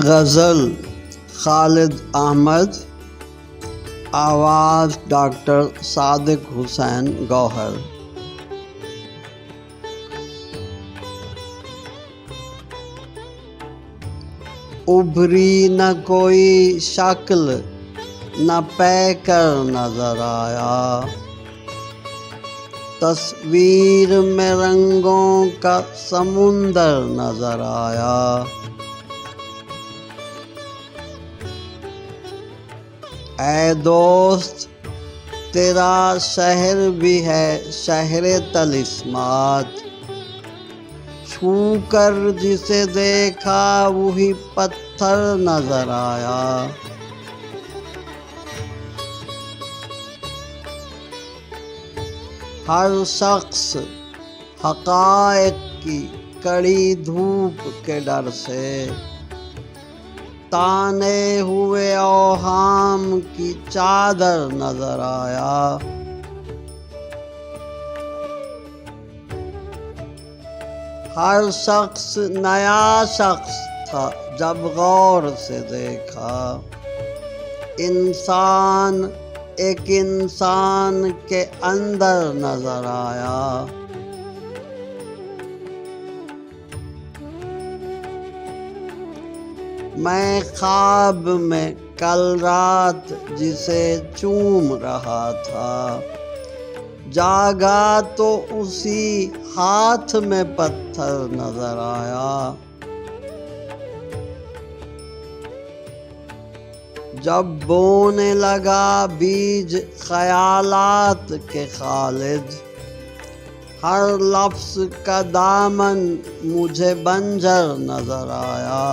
गज़ल खालिद अहमद, आवाज़ डॉक्टर सादिक हुसैन गौहर। उभरी न कोई शक्ल न पैकर नजर आया, तस्वीर में रंगों का समुंदर नजर आया। ऐ दोस्त, तेरा शहर भी है शहरे तलिस्मात, छू कर जिसे देखा वही पत्थर नजर आया। हर शख्स हक़ाइक़ की कड़ी धूप के डर से, ताने हुए औहाम की चादर नजर आया। हर शख्स नया शख्स था जब गौर से देखा, इंसान एक इंसान के अंदर नजर आया। मैं ख्वाब में कल रात जिसे चूम रहा था, जागा तो उसी हाथ में पत्थर नजर आया। जब बोने लगा बीज ख्यालात के खालिद, हर लफ्ज़ का दामन मुझे बंजर नजर आया।